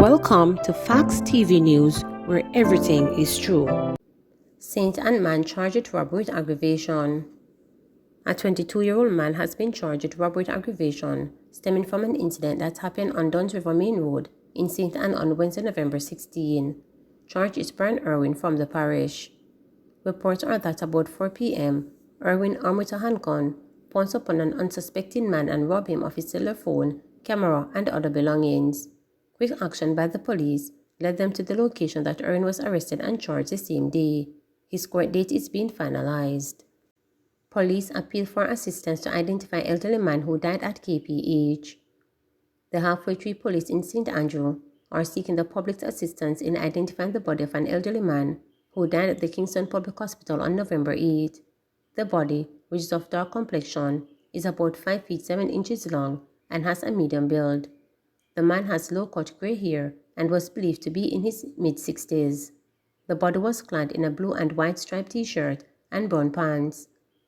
Welcome to Facts TV News, where everything is true. Saint Ann man charged with robbery with aggravation. A 22-year-old man has been charged with robbery with aggravation, stemming from an incident that happened on Duns River Main Road in Saint Ann on Wednesday, November 16. Charged is Brian Irwin from the parish. Reports are that about 4 p.m., Irwin, armed with a handgun, pounced upon an unsuspecting man and robbed him of his cellular phone, camera, and other belongings. Quick action by the police led them to the location that Irwin was arrested and charged the same day. His court date is being finalized. Police appealed for assistance to identify elderly man who died at KPH. The Halfway Tree Police in St. Andrew are seeking the public's assistance in identifying the body of an elderly man who died at the Kingston Public Hospital on November 8. The body, which is of dark complexion, is about 5 feet 7 inches long and has a medium build. The man has low-cut grey hair and was believed to be in his mid-60s. The body was clad in a blue and white striped t-shirt and brown pants.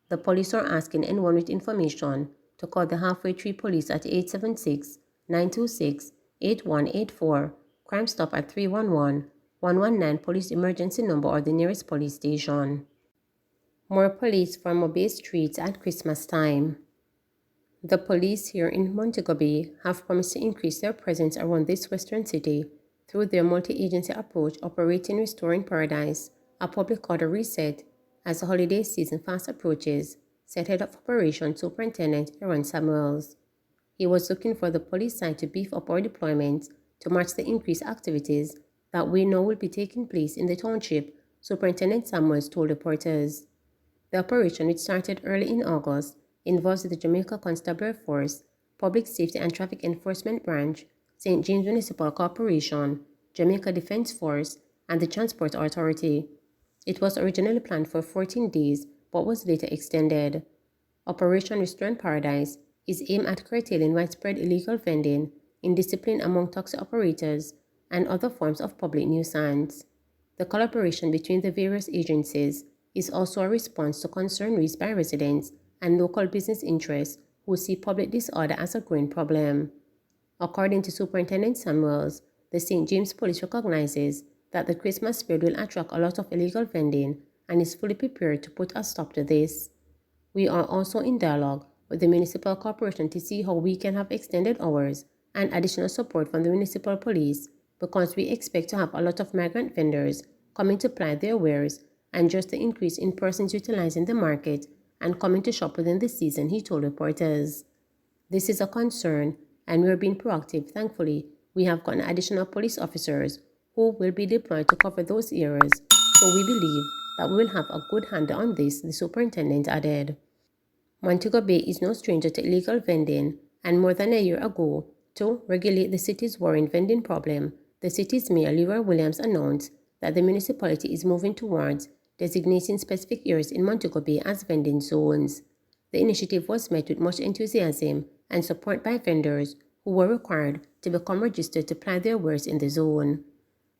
The police are asking anyone with information to call the Halfway Tree Police at 876-926-8184, Crime Stop at 311-119 Police Emergency Number or the nearest police station. More police for Mobay streets at Christmas time. The police here in Montego Bay have promised to increase their presence around this western city through their multi-agency approach operating Restoring Paradise, a public order reset as the holiday season fast approaches, said Head of Operations Superintendent Aaron Samuels. He was looking for the police side to beef up our deployment to match the increased activities that we know will be taking place in the township, Superintendent Samuels told reporters. The operation, which started early in August, involves the Jamaica Constabulary Force, Public Safety and Traffic Enforcement Branch, St. James Municipal Corporation, Jamaica Defense Force, and the Transport Authority. It was originally planned for 14 days but was later extended. Operation Restoring Paradise is aimed at curtailing widespread illegal vending, indiscipline among taxi operators, and other forms of public nuisance. The collaboration between the various agencies is also a response to concern raised by residents and local business interests who see public disorder as a growing problem. According to Superintendent Samuels, the St. James Police recognizes that the Christmas period will attract a lot of illegal vending and is fully prepared to put a stop to this. We are also in dialogue with the municipal corporation to see how we can have extended hours and additional support from the municipal police because we expect to have a lot of migrant vendors coming to ply their wares and just the increase in persons utilizing the market and coming to shop within the season, he told reporters. This is a concern and we are being proactive. Thankfully, we have gotten additional police officers who will be deployed to cover those areas, so we believe that we will have a good handle on this, the superintendent added. Montego Bay is no stranger to illegal vending, and more than a year ago, to regulate the city's worrying vending problem, the city's mayor Leroy Williams announced that the municipality is moving towards designating specific areas in Montego Bay as vending zones. The initiative was met with much enthusiasm and support by vendors who were required to become registered to ply their wares in the zone.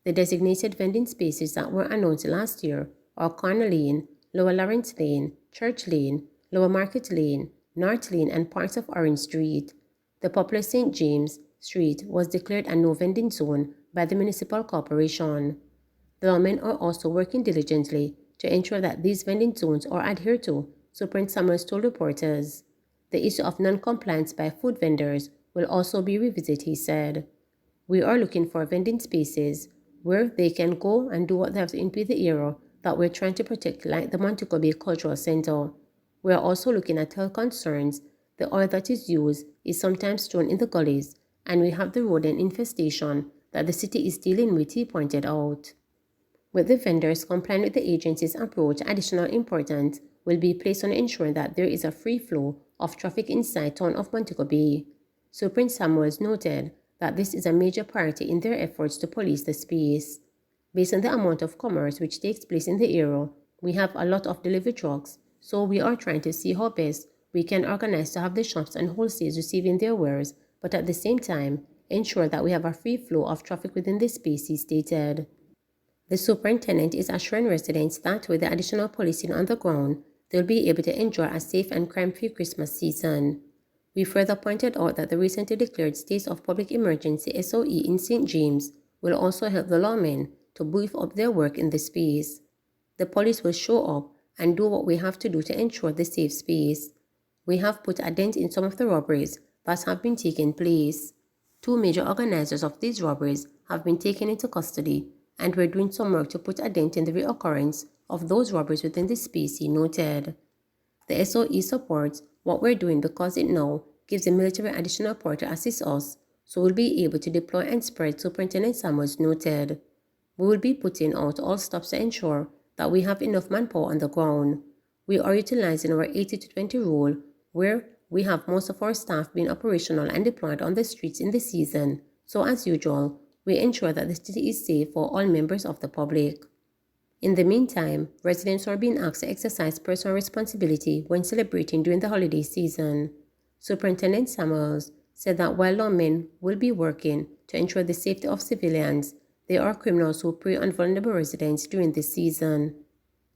The designated vending spaces that were announced last year are Corner Lane, Lower Lawrence Lane, Church Lane, Lower Market Lane, North Lane, and parts of Orange Street. The popular St. James Street was declared a no vending zone by the municipal corporation. The lawmen are also working diligently to ensure that these vending zones are adhered to, Superintendent Samuels told reporters. The issue of non-compliance by food vendors will also be revisited, he said. We are looking for vending spaces where they can go and do what they have to in the area that we're trying to protect, like the Montego Bay Cultural Center. We are also looking at health concerns. The oil that is used is sometimes thrown in the gullies, and we have the rodent infestation that the city is dealing with, he pointed out. With the vendors complying with the agency's approach, additional importance will be placed on ensuring that there is a free flow of traffic inside town of Montego Bay. Superintendent Samuels noted that this is a major priority in their efforts to police the space. Based on the amount of commerce which takes place in the area, we have a lot of delivery trucks, so we are trying to see how best we can organize to have the shops and wholesales receiving their wares, but at the same time, ensure that we have a free flow of traffic within the space, he stated. The superintendent is assuring residents that with the additional policing on the ground, they'll be able to enjoy a safe and crime-free Christmas season. We further pointed out that the recently declared state of public emergency SOE in St. James will also help the lawmen to beef up their work in the space. The police will show up and do what we have to do to ensure the safe space. We have put a dent in some of the robberies that have been taking place. 2 major organizers of these robberies have been taken into custody, and we're doing some work to put a dent in the reoccurrence of those robberies within the space, he noted. The SOE supports what we're doing because it now gives the military additional power to assist us, so we'll be able to deploy and spread, Superintendent Samuels noted. We will be putting out all stops to ensure that we have enough manpower on the ground. We are utilizing our 80-20 rule, where we have most of our staff being operational and deployed on the streets in the season, so as usual, we ensure that the city is safe for all members of the public. In the meantime, residents are being asked to exercise personal responsibility when celebrating during the holiday season. Superintendent Samuels said that while lawmen will be working to ensure the safety of civilians, there are criminals who prey on vulnerable residents during this season.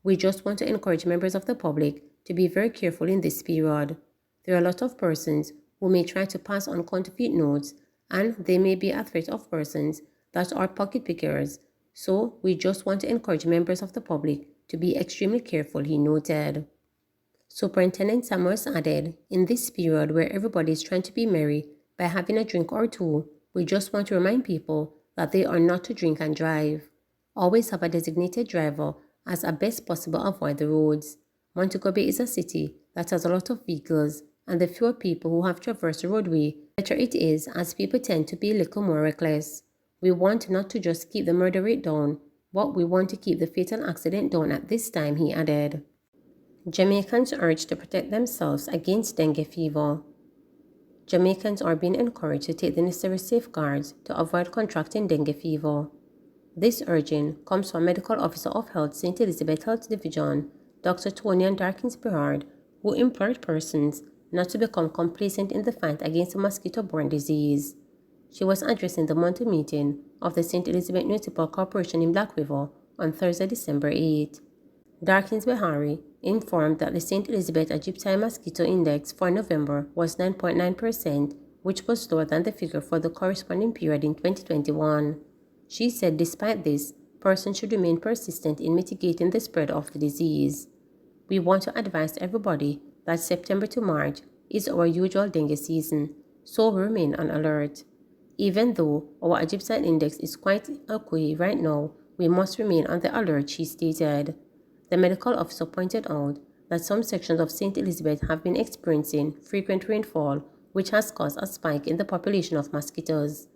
We just want to encourage members of the public to be very careful in this period. There are a lot of persons who may try to pass on counterfeit notes, and they may be a threat of persons that are pocket pickers. So we just want to encourage members of the public to be extremely careful, he noted. Superintendent Samuels added, in this period where everybody is trying to be merry by having a drink or two, we just want to remind people that they are not to drink and drive. Always have a designated driver as a best possible avoid the roads. Montego Bay is a city that has a lot of vehicles, and the fewer people who have traversed the roadway, the better it is, as people tend to be a little more reckless. We want not to just keep the murder rate down, but we want to keep the fatal accident down at this time, he added. Jamaicans urged to protect themselves against dengue fever. Jamaicans are being encouraged to take the necessary safeguards to avoid contracting dengue fever. This urging comes from Medical Officer of Health St. Elizabeth Health Division, Dr. Tony Darkins Berard, who implored persons not to become complacent in the fight against the mosquito-borne disease. She was addressing the monthly meeting of the St. Elizabeth Municipal Corporation in Black River on Thursday, December 8. Darkins Behari informed that the St. Elizabeth Egyptian Mosquito Index for November was 9.9%, which was lower than the figure for the corresponding period in 2021. She said despite this, persons should remain persistent in mitigating the spread of the disease. We want to advise everybody that September to March is our usual dengue season, so we remain on alert. Even though our Egyptian index is quite okay right now, we must remain on the alert, she stated. The medical officer pointed out that some sections of St. Elizabeth have been experiencing frequent rainfall, which has caused a spike in the population of mosquitoes.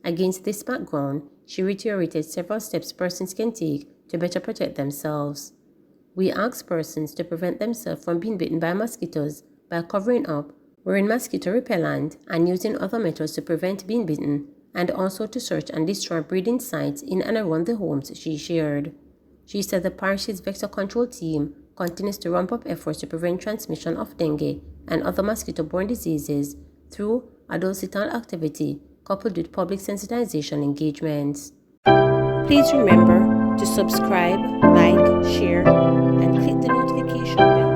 Against this background, she reiterated several steps persons can take to better protect themselves. We ask persons to prevent themselves from being bitten by mosquitoes by covering up, wearing mosquito repellent, and using other methods to prevent being bitten, and also to search and destroy breeding sites in and around the homes, she shared. She said the parish's vector control team continues to ramp up efforts to prevent transmission of dengue and other mosquito-borne diseases through adult-cital activity coupled with public sensitization engagements. Please remember to subscribe, like, share, and click the notification bell.